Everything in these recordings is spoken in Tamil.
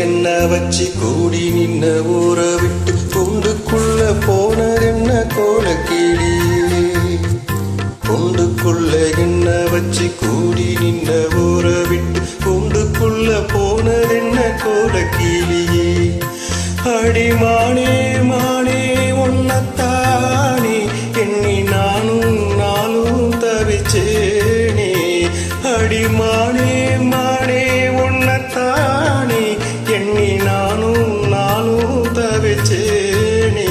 என்ன வச்சு கூடி நின்ன ஊற விட்டு குண்டுக்குள்ள போனதென்ன கோலக்கிளி. குண்டுக்குள்ள என்ன வச்சு கூடி நின்ன ஊற விட்டு குண்டுக்குள்ள போனதென்ன கோலக்கிளியே. அடிமானே மானே ஒன்னத்தானே எண்ணி நானும் நாளும் தவிச்சேனே. அடிமானே மானே ஒன்னத்தானே எண்ணி நானும் நாளும் தவிச்சேனே.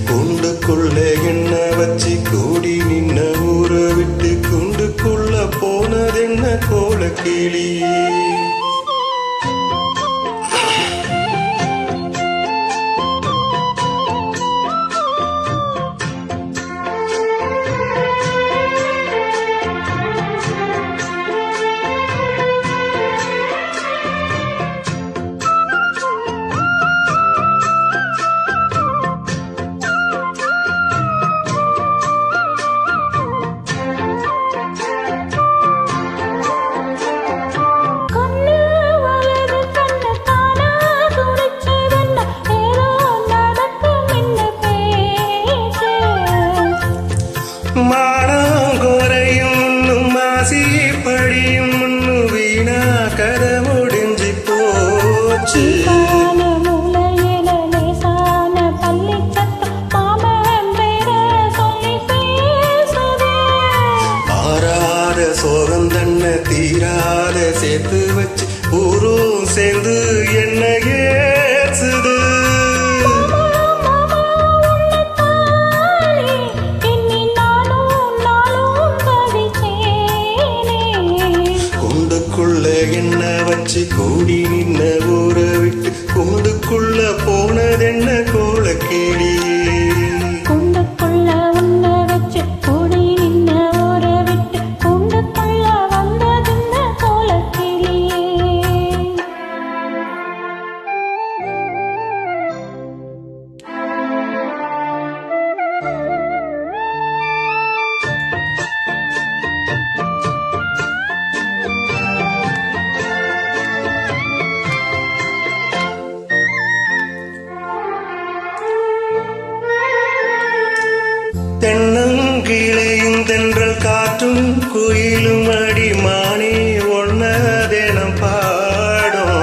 குண்டுக்குள்ள என்ன வச்சு கூடி நின்ன ஊற விட்டு குண்டுக்குள்ள போனதென்ன கோலக்கிளியே. மானம் குறையும் மாசி படியும் வீணா கதை முடிஞ்சு போச்சு. ஆறாத சோகம் தன்னை தீராத சேர்த்து வச்சு ஊரும் சேர்ந்து என்ன ஏசுது. என்ன வச்சு கூடி நின்ன ஊற விட்டு குண்டுக்குள்ள போனதென்ன கோலக்கிளியே. குண்டுக்குள்ள உன்ன வச்சு கூடி நின்ன ஊற விட்டு குண்டுக்குள்ள வந்ததென்ன கோலக்கிளியே. தென்னங்கிளையும் தென்றல் காற்றும் குயிலும் அடிமானே ஒன்னதெனம் பாடும்.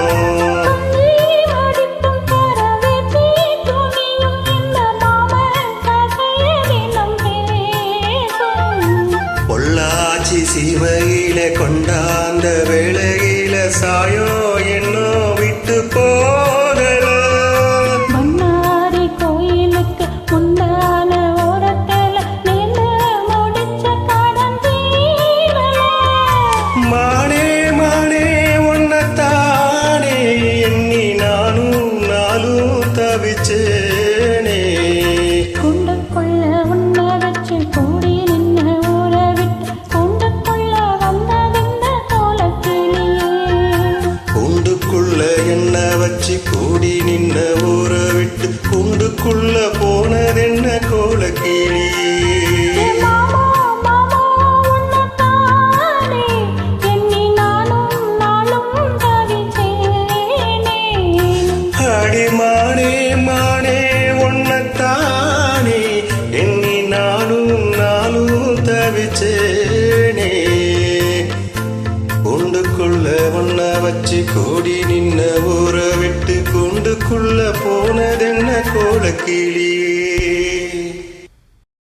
பொள்ளாச்சி சீமையில கொண்டாந்த வேளையில சாயோ என்னோ விட்டு போகல. மானே மானே ஒன்னத்தானே எண்ணி நானும் நாளும் தவிச்சேனே. குண்டுக்குள்ள உன்ன வச்சு கூடி நின்ன ஊற விட்டு குண்டுக்குள்ள வந்ததென்ன கோலக்கிளியே. குண்டுக்குள்ள என்ன வச்சு கூடி நின்ன ஊற விட்டு குண்டுக்குள்ள போனதென்ன கோலக்கிளியே. அடிமானே மானே ஒன்னத்தானே எண்ணி நானும் நாளும் தவிச்சேனே. குண்டுக்குள்ள ஒன்ன வச்சு கூடி நின்ன ஊற விட்டு குண்டுக்குள்ள போனதென்ன கோலக்கிளியே.